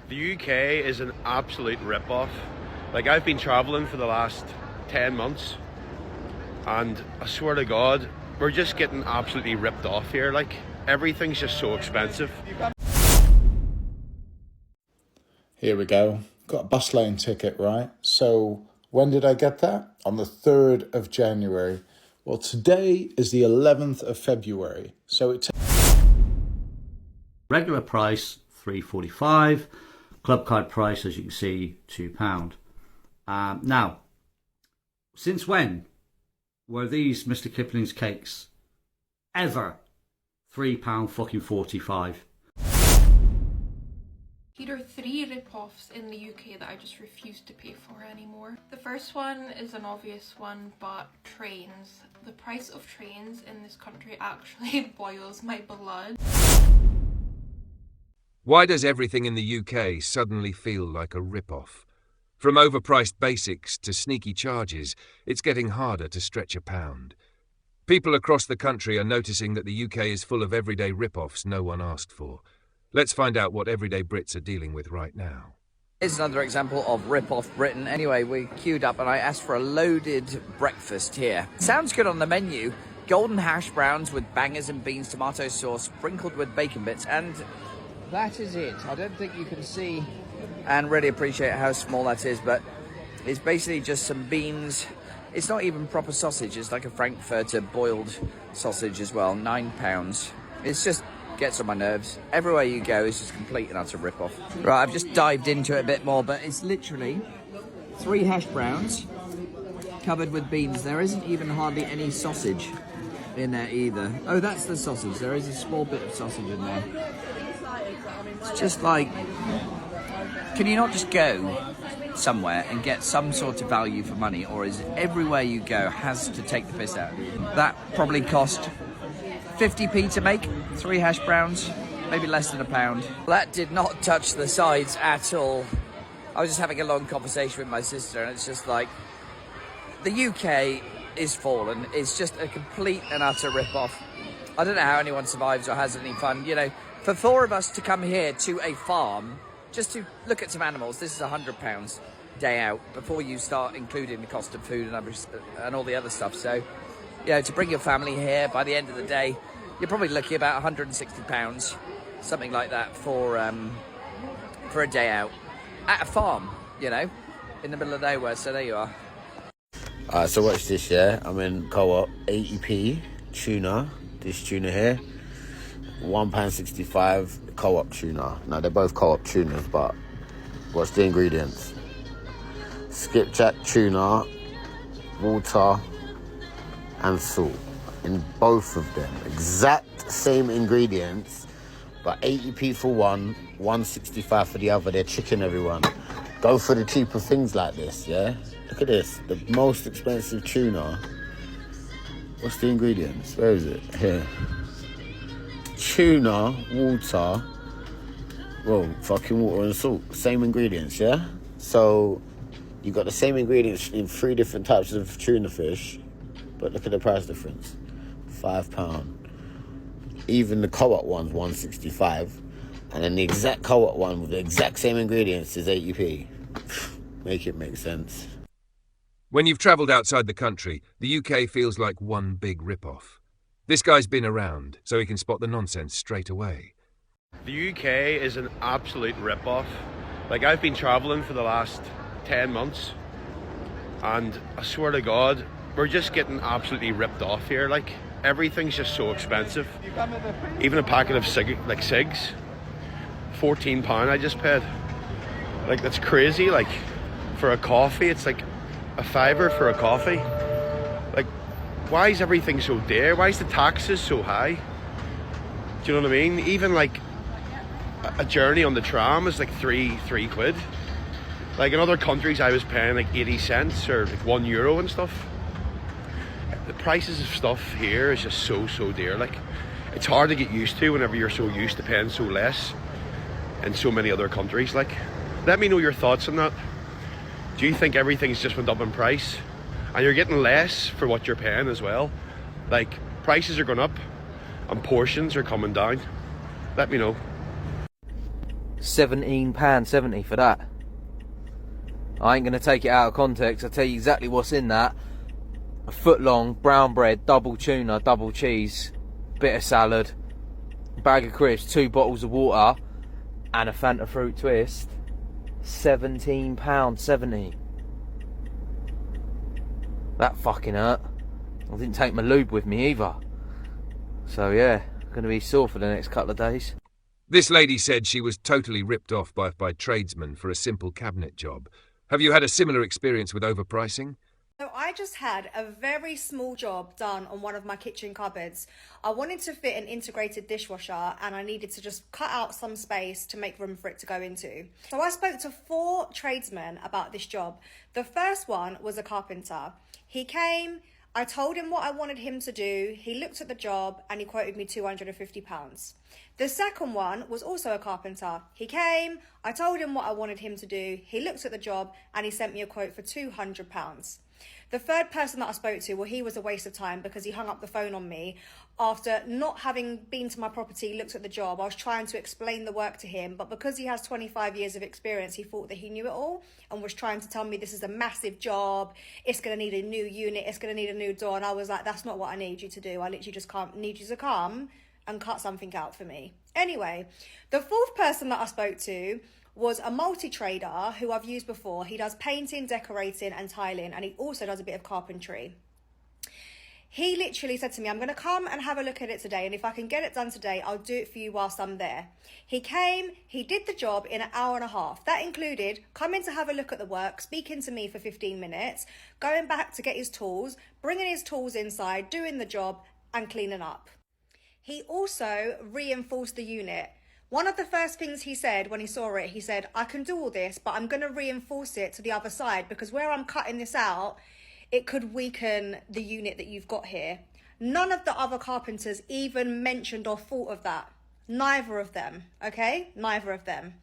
The UK is an absolute rip-off. Like, I've been traveling for the last 10 months and I swear to God, we're just getting absolutely ripped off here. Like, everything's just so expensive. Here we go. Got a bus lane ticket, right? So when did I get that? On the 3rd of January. Well, today is the 11th of February. So it regular price £3.45, club card price, as you can see, £2. Now, since when were these Mr. Kipling's cakes ever £3.45? Here are 3 rip-offs in the UK that I just refuse to pay for anymore. The first one is an obvious one, but trains. The price of trains in this country actually boils my blood. Why does everything in the UK suddenly feel like a rip-off? From overpriced basics to sneaky charges, it's getting harder to stretch a pound. People across the country are noticing that the UK is full of everyday rip-offs no one asked for. Let's find out what everyday Brits are dealing with right now. Here's another example of rip-off Britain. Anyway, we queued up and I asked for a loaded breakfast here. Sounds good on the menu. Golden hash browns with bangers and beans, tomato sauce, sprinkled with bacon bits, and that is it. I don't think you can see and really appreciate how small that is, but it's basically just some beans. It's not even proper sausage. It's like a Frankfurter boiled sausage as well, £9. It's just gets on my nerves. Everywhere you go is just complete and utter rip-off. Right, I've just dived into it a bit more, but it's literally 3 hash browns covered with beans. There isn't even hardly any sausage in there either. Oh, that's the sausage. There is a small bit of sausage in there. It's just like, can you not just go somewhere and get some sort of value for money, or is everywhere you go has to take the piss out of you? That probably cost 50p to make, 3 hash browns, maybe less than £1. That did not touch the sides at all. I was just having a long conversation with my sister and it's just like, the UK is fallen. It's just a complete and utter rip-off. I don't know how anyone survives or has any fun. You know, for 4 of us to come here to a farm just to look at some animals, this is £100 day out before you start including the cost of food and all the other stuff. So, you know, to bring your family here, by the end of the day, you're probably looking about £160, something like that, for a day out at a farm, you know, in the middle of nowhere. So there you are. Alright, so watch this, yeah. I'm in Co-op, 80p tuna. This tuna here, £1.65 Co-op tuna. Now they're both Co-op tunas, but what's the ingredients? Skipjack tuna, water, and salt in both of them. Exact same ingredients, but 80p for one, 165 for the other. They're chicken, everyone. Go for the cheaper things like this, yeah? Look at this, the most expensive tuna. What's the ingredients? Where is it? Here. Tuna, water, well, fucking water and salt. Same ingredients, yeah? So you got the same ingredients in 3 different types of tuna fish, but look at the price difference, £5. Even the Co-op one's 165, and then the exact Co-op one with the exact same ingredients is 80p. Make it make sense. When you've travelled outside the country, the UK feels like one big rip-off. This guy's been around, so he can spot the nonsense straight away. The UK is an absolute rip-off. Like, I've been traveling for the last 10 months and I swear to God, we're just getting absolutely ripped off here. Like, everything's just so expensive. Even a packet of cigs, £14 I just paid. Like, that's crazy. Like, for a coffee, it's like a £5 for a coffee. Like, why is everything so dear? Why is the taxes so high? Do you know what I mean? Even like a journey on the tram is like three quid. Like, in other countries I was paying like 80 cents or like €1 and stuff. The prices of stuff here is just so dear. Like, it's hard to get used to whenever you're so used to paying so less in so many other countries. Like, let me know your thoughts on that. Do you think everything's just went up in price and you're getting less for what you're paying as well? Like, prices are going up and portions are coming down. Let me know. £17.70 for that. I ain't going to take it out of context. I'll tell you exactly what's in that. A foot long brown bread, double tuna, double cheese, bit of salad, bag of crisps, 2 bottles of water, and a Fanta fruit twist. £17.70. That fucking hurt. I didn't take my lube with me either. So yeah, going to be sore for the next couple of days. This lady said she was totally ripped off by tradesmen for a simple cabinet job. Have you had a similar experience with overpricing? So I just had a very small job done on one of my kitchen cupboards. I wanted to fit an integrated dishwasher and I needed to just cut out some space to make room for it to go into. So I spoke to 4 tradesmen about this job. The first one was a carpenter. He came, I told him what I wanted him to do. He looked at the job and he quoted me £250. The second one was also a carpenter. He came, I told him what I wanted him to do. He looked at the job and he sent me a quote for £200. The third person that I spoke to, well, he was a waste of time because he hung up the phone on me after not having been to my property, looked at the job. I was trying to explain the work to him, but because he has 25 years of experience, he thought that he knew it all and was trying to tell me this is a massive job. It's going to need a new unit. It's going to need a new door. And I was like, that's not what I need you to do. I literally just need you to come and cut something out for me. Anyway, the fourth person that I spoke to was a multi-trader who I've used before. He does painting, decorating and tiling, and he also does a bit of carpentry. He literally said to me, I'm going to come and have a look at it today, and if I can get it done today, I'll do it for you whilst I'm there. He came, he did the job in an hour and a half. That included coming to have a look at the work, speaking to me for 15 minutes, going back to get his tools, bringing his tools inside, doing the job and cleaning up. He also reinforced the unit. One of the first things he said when he saw it, he said, I can do all this, but I'm going to reinforce it to the other side because where I'm cutting this out, it could weaken the unit that you've got here. None of the other carpenters even mentioned or thought of that. Neither of them, okay? Neither of them.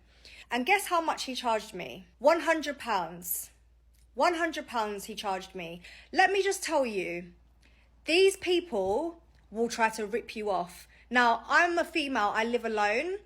And guess how much he charged me? £100. £100 he charged me. Let me just tell you, these people will try to rip you off. Now, I'm a female, I live alone.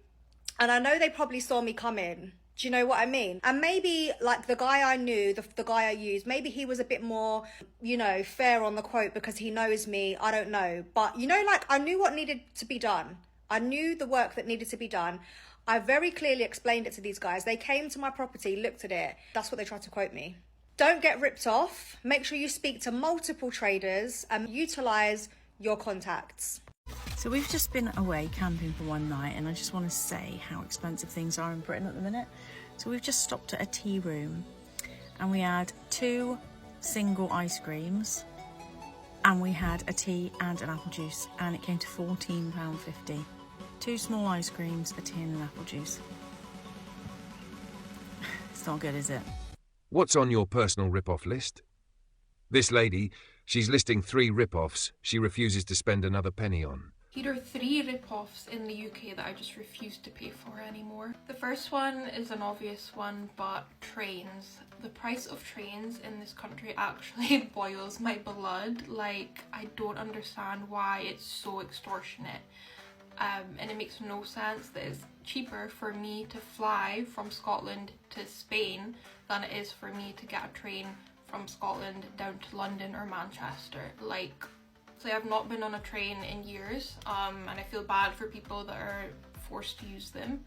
And I know they probably saw me come in. Do you know what I mean? And maybe like the guy I knew, the guy I used, maybe he was a bit more, you know, fair on the quote because he knows me. I don't know. But, you know, like I knew what needed to be done. I knew the work that needed to be done. I very clearly explained it to these guys. They came to my property, looked at it. That's what they tried to quote me. Don't get ripped off. Make sure you speak to multiple traders and utilise your contacts. So we've just been away camping for one night and I just want to say how expensive things are in Britain at the minute. So we've just stopped at a tea room and we had 2 single ice creams and we had a tea and an apple juice and it came to £14.50. 2 small ice creams, a tea and an apple juice. It's not good, is it? What's on your personal rip-off list? This lady, she's listing 3 rip-offs she refuses to spend another penny on. Here are 3 rip-offs in the UK that I just refuse to pay for anymore. The first one is an obvious one, but trains. The price of trains in this country actually boils my blood. Like, I don't understand why it's so extortionate. And it makes no sense that it's cheaper for me to fly from Scotland to Spain than it is for me to get a train from Scotland down to London or Manchester. Like, so I've not been on a train in years, and I feel bad for people that are forced to use them.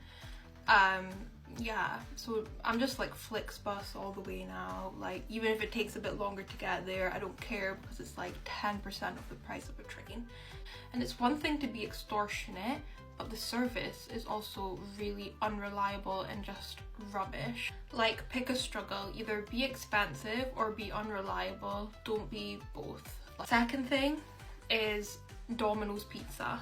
Yeah, so I'm just like Flixbus all the way now. Like, even if it takes a bit longer to get there, I don't care because it's like 10% of the price of a train. And it's one thing to be extortionate, but the service is also really unreliable and just rubbish. Like, pick a struggle, either be expensive or be unreliable, don't be both. Second thing is Domino's pizza.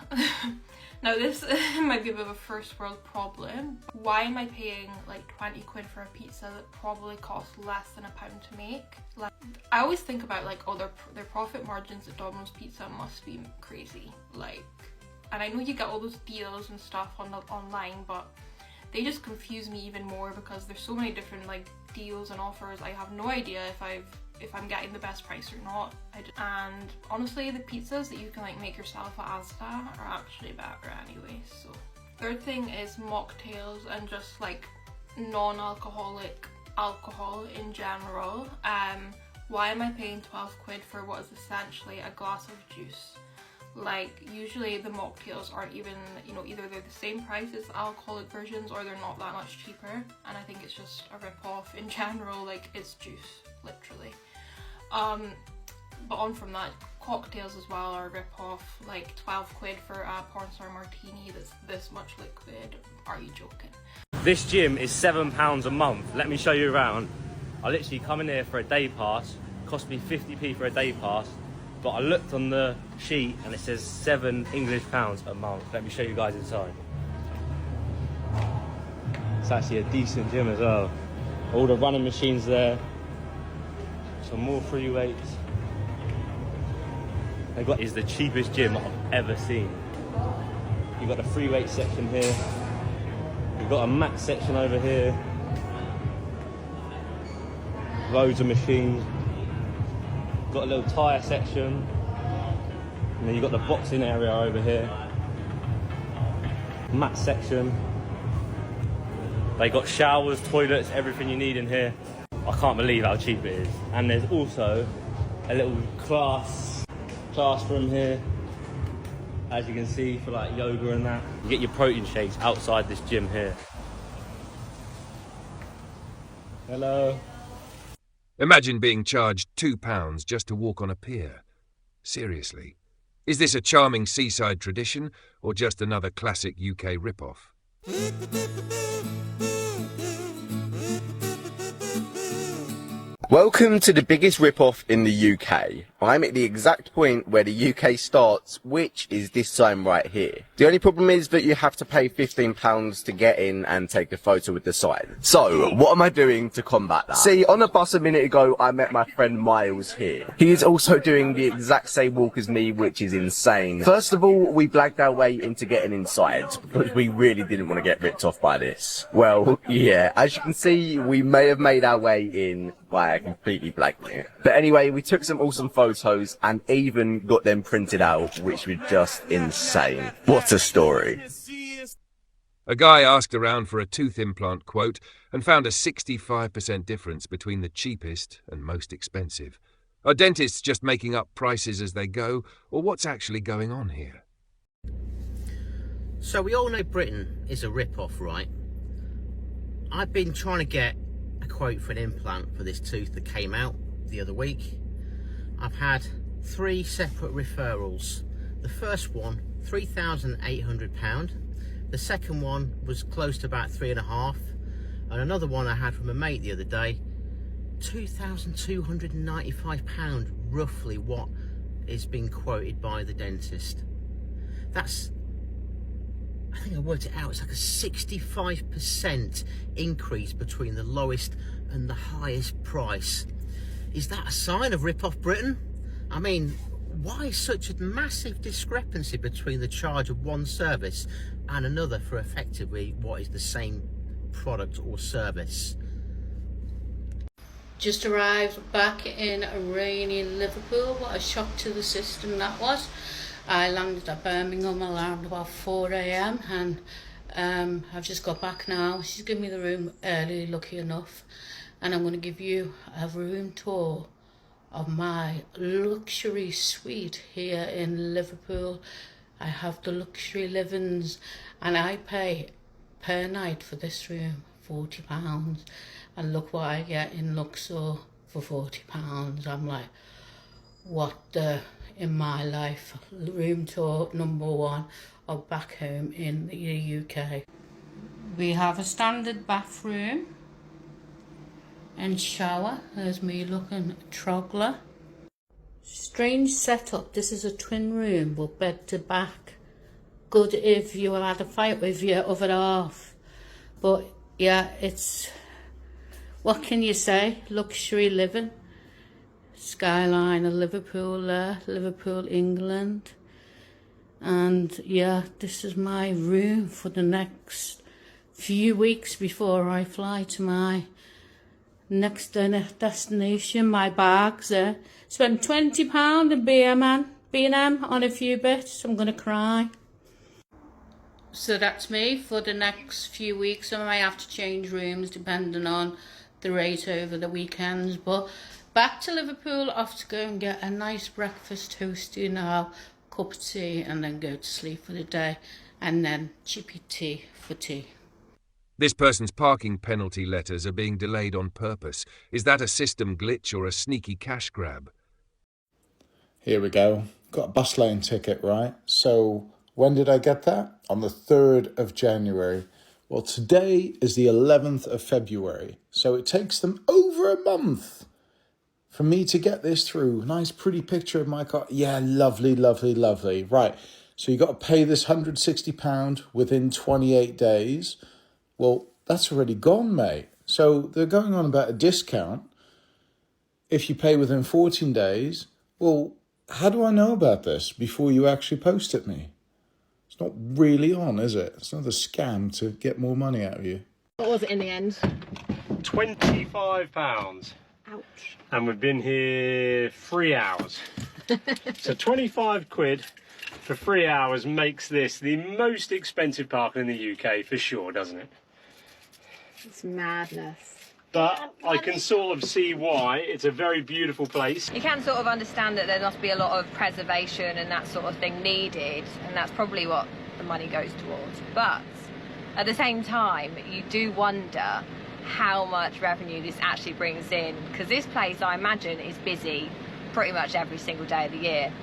Now this might be a bit of a first world problem. Why am I paying like 20 quid for a pizza that probably costs less than £1 to make? Like, I always think about like, oh, their profit margins at Domino's Pizza must be crazy. Like, and I know you get all those deals and stuff online, but they just confuse me even more because there's so many different like deals and offers. I have no idea if I'm getting the best price or not. And honestly, the pizzas that you can like make yourself at Asda are actually better anyway, so Third thing is mocktails and just like non-alcoholic alcohol in general. Why am I paying 12 quid for what is essentially a glass of juice? Like, usually the mocktails aren't even, you know, either they're the same price as the alcoholic versions or they're not that much cheaper, and I think it's just a rip-off in general. Like, it's juice, literally. But on from that, cocktails as well are a rip-off. Like 12 quid for a porn star martini that's this much liquid. Are you joking? This gym is £7 a month. Let me show you around. I literally come in here for a day pass, cost me 50p for a day pass, but I looked on the sheet and it says £7 a month. Let me show you guys inside. It's actually a decent gym as well. All the running machines there, some more free weights. They got is the cheapest gym I've ever seen. You've got a free weight section here. You've got a mat section over here. Loads of machines. Got a little tyre section. And then you've got the boxing area over here. Mat section. They got showers, toilets, everything you need in here. I can't believe how cheap it is. And there's also a little classroom here, as you can see, for like yoga and that. You get your protein shakes outside this gym here. Hello. Imagine being charged £2 just to walk on a pier. Seriously. Is this a charming seaside tradition or just another classic UK rip-off? Welcome to the biggest rip-off in the UK. I'm at the exact point where the UK starts, which is this sign right here. The only problem is that you have to pay £15 to get in and take a photo with the sign. So, what am I doing to combat that? See, on the bus a minute ago, I met my friend Miles here. He is also doing the exact same walk as me, which is insane. First of all, we blagged our way into getting inside, because we really didn't want to get ripped off by this. Well, yeah, as you can see, we may have made our way in by completely blagging it. But anyway, we took some awesome photos and even got them printed out, which was just insane. What a story. A guy asked around for a tooth implant quote and found a 65% difference between the cheapest and most expensive. Are dentists just making up prices as they go, or what's actually going on here? So we all know Britain is a rip-off, right? I've been trying to get a quote for an implant for this tooth that came out the other week. I've had 3 separate referrals. The first one, £3,800. The second one was close to about £3,500. And another one I had from a mate the other day, £2,295, roughly what is being quoted by the dentist. That's, I think I worked it out, it's like a 65% increase between the lowest and the highest price. Is that a sign of rip-off Britain? I mean, why such a massive discrepancy between the charge of one service and another for effectively what is the same product or service? Just arrived back in rainy Liverpool. What a shock to the system that was. I landed at Birmingham around about 4 AM and I've just got back now. She's given me the room early, lucky enough, and I'm going to give you a room tour of my luxury suite here in Liverpool. I have the luxury livings and I pay per night for this room £40, and look what I get in Luxor for £40. I'm like, what the, in my life. Room tour number 1 of back home in the UK. We have a standard bathroom and shower. There's me looking troggler. Strange setup. This is a twin room but bed to back. Good if you had a fight with your other half. But yeah, it's, what can you say? Luxury living. Skyline of Liverpool there, Liverpool, England. And yeah, this is my room for the next few weeks before I fly to my next destination. My bags there. Spent £20 in B&M on a few bits. I'm gonna cry. So that's me for the next few weeks. I might have to change rooms depending on the rate over the weekends. But back to Liverpool, off to go and get a nice breakfast toasty now, cup of tea, and then go to sleep for the day. And then chippy tea for tea. This person's parking penalty letters are being delayed on purpose. Is that a system glitch or a sneaky cash grab? Here we go. Got a bus lane ticket, right? So when did I get that? On the 3rd of January. Well, today is the 11th of February. So it takes them over a month for me to get this through. Nice, pretty picture of my car. Yeah, lovely, lovely, lovely. Right. So you got to pay this £160 within 28 days. Well, that's already gone, mate. So they're going on about a discount if you pay within 14 days. Well, how do I know about this before you actually post at me? It's not really on, is it? It's another scam to get more money out of you. What was it in the end? £25. Ouch. And we've been here 3 hours. So 25 quid for 3 hours makes this the most expensive parking in the UK for sure, doesn't it? It's madness. But I can sort of see why. It's a very beautiful place. You can sort of understand that there must be a lot of preservation and that sort of thing needed, and that's probably what the money goes towards. But at the same time, you do wonder how much revenue this actually brings in, because this place, I imagine, is busy pretty much every single day of the year.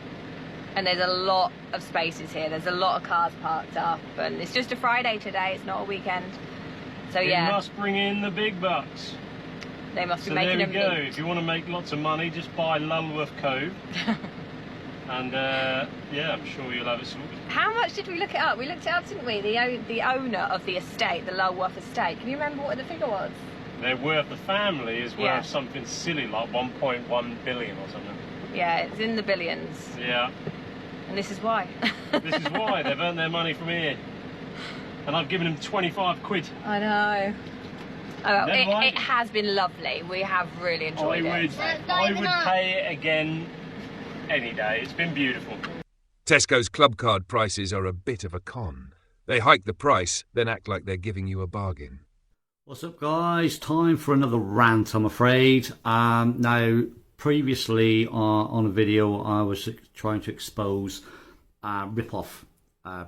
And there's a lot of spaces here. There's a lot of cars parked up, and it's just a Friday today. It's not a weekend. So yeah. It must bring in the big bucks. They must be so making there we go. mint. If you want to make lots of money, just buy Lulworth Cove. And yeah, I'm sure you'll have it sorted. How much did we look it up? We looked it up, didn't we? The owner of the estate, the Lulworth estate. Can you remember what the figure was? They're worth, the family is worth Yeah. something silly like 1.1 billion or something. Yeah, it's in the billions. Yeah. And this is why. This is why. They've earned their money from here. And I've given them 25 quid. I know. Oh, well, Never mind. it has been lovely. We have really enjoyed it. I would pay it again any day. It's been beautiful. Tesco's club card prices are a bit of a con. They hike the price, then act like they're giving you a bargain. What's up, guys? Time for another rant, I'm afraid. Now, previously on a video, I was trying to expose rip-off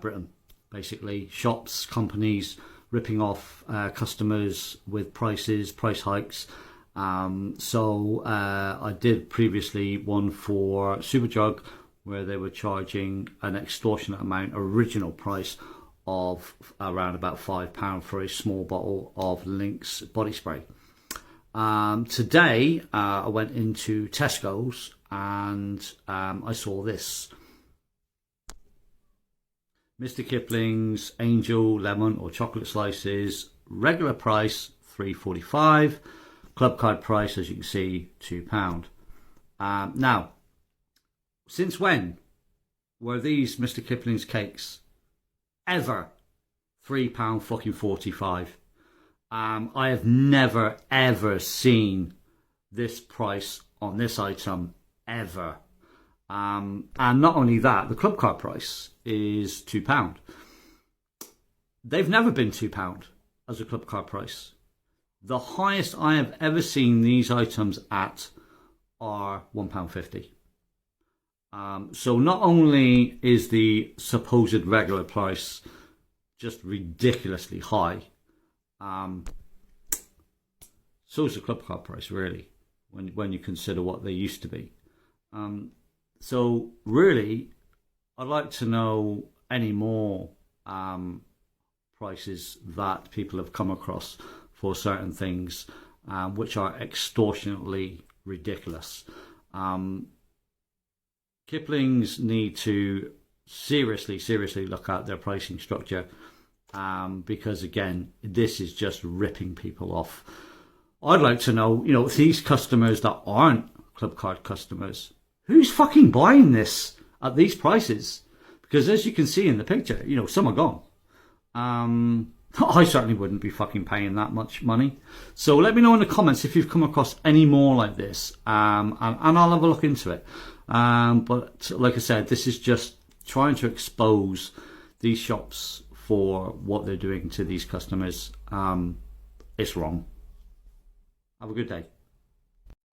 Britain. Basically, shops, companies ripping off customers with price hikes. So I did previously one for Superdrug, where they were charging an extortionate amount, original price of around about £5 for a small bottle of Lynx body spray. Today I went into Tesco's and I saw this. Mr. Kipling's Angel Lemon or Chocolate Slices, regular price £3.45, club card price, as you can see, £2. Now, since when were these Mr. Kipling's cakes ever £3.45? I have never ever seen this price on this item ever. And not only that, the club card price is £2. They've never been £2 as a club card price. The highest I have ever seen these items at are £1.50. So not only is the supposed regular price just ridiculously high, so is the club card price, really, when you consider what they used to be. So really, I'd like to know any more prices that people have come across for certain things, which are extortionately ridiculous. Kipling's need to seriously look at their pricing structure, because again, this is just ripping people off. I'd like to know, these customers that aren't club card customers, who's fucking buying this at these prices? Because as you can see in the picture, some are gone. I certainly wouldn't be fucking paying that much money. So let me know in the comments if you've come across any more like this, and I'll have a look into it. But like I said, this is just trying to expose these shops for what they're doing to these customers. It's wrong. Have a good day.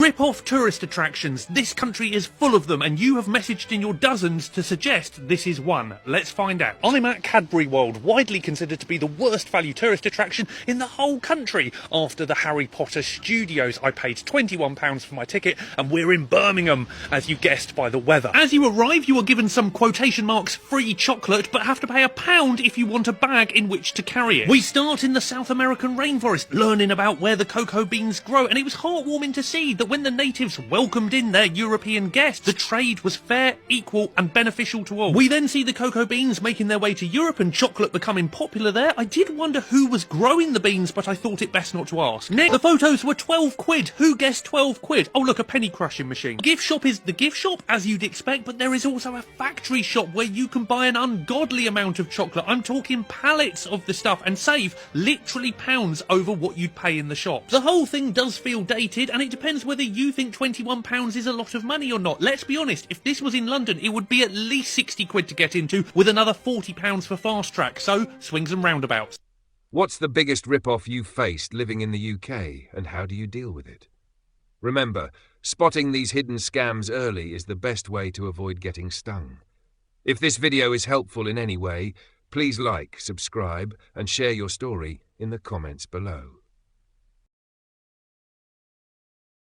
Rip-off tourist attractions. This country is full of them, and you have messaged in your dozens to suggest this is one. Let's find out. I'm at Cadbury World, widely considered to be the worst value tourist attraction in the whole country. After the Harry Potter Studios, I paid £21 for my ticket, and we're in Birmingham, as you guessed by the weather. As you arrive, you are given some quotation marks free chocolate, but have to pay £1 if you want a bag in which to carry it. We start in the South American rainforest, learning about where the cocoa beans grow, and it was heartwarming to see that when the natives welcomed in their European guests, the trade was fair, equal and beneficial to all. We then see the cocoa beans making their way to Europe and chocolate becoming popular there. I did wonder who was growing the beans, but I thought it best not to ask. Next, the photos were 12 quid. Who guessed 12 quid? Oh look, a penny crushing machine. Gift shop is the gift shop, as you'd expect, but there is also a factory shop where you can buy an ungodly amount of chocolate. I'm talking pallets of the stuff, and save literally pounds over what you'd pay in the shop. The whole thing does feel dated, and it depends whether you think £21 is a lot of money or not. Let's be honest, if this was in London, it would be at least 60 quid to get into, with another £40 for fast track, so swings and roundabouts. What's the biggest rip-off you've faced living in the UK, and how do you deal with it? Remember, spotting these hidden scams early is the best way to avoid getting stung. If this video is helpful in any way, please like, subscribe and share your story in the comments below.